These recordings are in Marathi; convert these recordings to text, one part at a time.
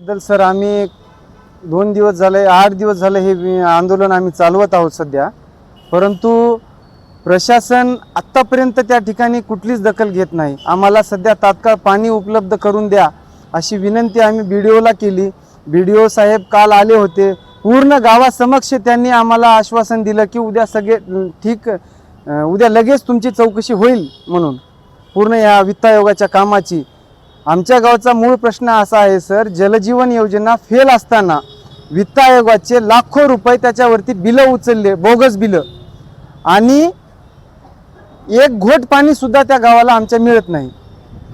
बद्दल सर आम्ही 2 दिवस झाले 8 दिवस झाले हे आंदोलन आम्ही चालवत आहोत सध्या, परंतु प्रशासन आत्तापर्यंत त्या ठिकाणी कुठलीच दखल घेत नाही। आम्हाला सध्या तात्काळ पाणी उपलब्ध करून द्या अशी विनंती आम्ही BDOला केली। BDO साहेब काल आले होते, पूर्ण गावासमक्ष त्यांनी आम्हाला आश्वासन दिलं की उद्या सगळे ठीक, उद्या लगेच तुमची चौकशी होईल म्हणून पूर्ण या वित्त आयोगाच्या कामाची। आमच्या गावचा मूळ प्रश्न असा आहे सर, जलजीवन योजना फेल असताना वित्त आयोगाचे लाखो रुपये त्याच्यावरती बिलं उचलले, बोगस बिलं, आणि एक घोट पाणी सुद्धा त्या गावाला आमच्या मिळत नाही।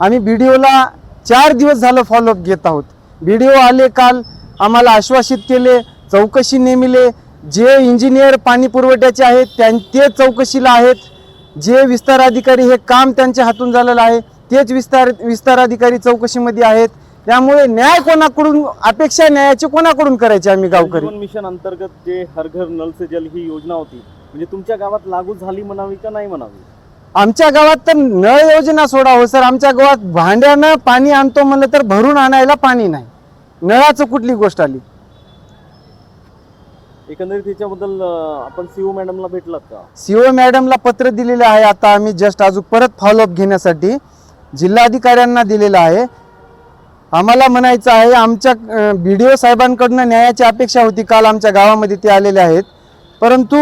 आम्ही BDOला 4 दिवस झालं फॉलोअप घेत आहोत। BDO आले काल, आम्हाला आश्वासित केले, चौकशी नेमिले, जे इंजिनियर पाणी पुरवठ्याचे आहेत ते चौकशीला आहेत, जे विस्तार अधिकारी हे काम त्यांच्या हातून झालेलं आहे तेच विस्तार अधिकारी चौकशीमध्ये आहेत। त्यामुळे न्याय कोणाकडून अपेक्षा, न्यायाची कोणाकडून करायची आम्ही गावकरी? मिशन अंतर्गत जे हर घर नल से जल ही योजना होती, म्हणजे तुमच्या गावात लागू झाली म्हणावी का नाही म्हणावी? आमच्या गावात तर नळ योजना सोडा हो सर, आमच्या गावात भांड्यानं पाणी आणतो म्हणलं तर भरून आणायला पाणी नाही, नळाचं कुठली गोष्ट आली? एकंदरीत त्याच्याबद्दल आपण CO मॅडमला भेटलात का? CO मॅडमला पत्र दिलेले आहे, आता आम्ही जस्ट अजून परत फॉलोअप घेण्यासाठी जिल्हाधिकाऱ्यांना दिलेलं आहे। आम्हाला म्हणायचं आहे, आमच्या BDO साहेबांकडून न्यायाची अपेक्षा होती, काल आमच्या गावामध्ये ते आलेले आहेत, परंतु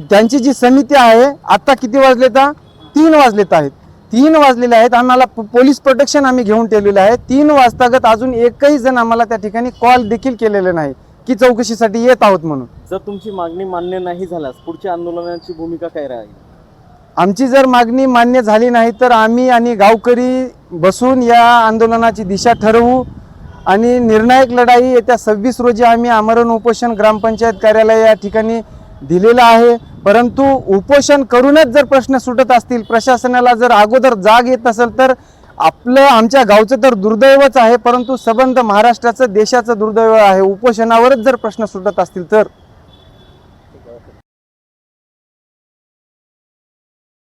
त्यांची जी समिती आहे, आता किती वाजले तर 3 वाजलेत आहेत, 3 वाजलेले आहेत, आम्हाला पोलीस प्रोटेक्शन आम्ही घेऊन ठेवलेलं आहे। 3 वाजतागत अजून एकही जण आम्हाला त्या ठिकाणी कॉल देखील केलेले नाही की चौकशीसाठी येत आहोत म्हणून। जर तुमची मागणी मान्य नाही झाल्यास पुढच्या आंदोलनाची भूमिका काय राहील? आमची जर मागणी मान्य झाली नाही तर आम्ही आणि गावकरी बसून या आंदोलनाची दिशा ठरवू आणि निर्णायक लढाई येत्या 26 रोजी आम्ही आमरण उपोषण ग्रामपंचायत कार्यालय या ठिकाणी दिलेलं आहे। परंतु उपोषण करूनच जर प्रश्न सुटत असतील, प्रशासनाला जर अगोदर जाग येत असेल तर आमच्या गावचं तर दुर्दैवच आहे, परंतु संबंध महाराष्ट्राचं, देशाचं दुर्दैव आहे। उपोषणावरच जर प्रश्न सुटत असतील तर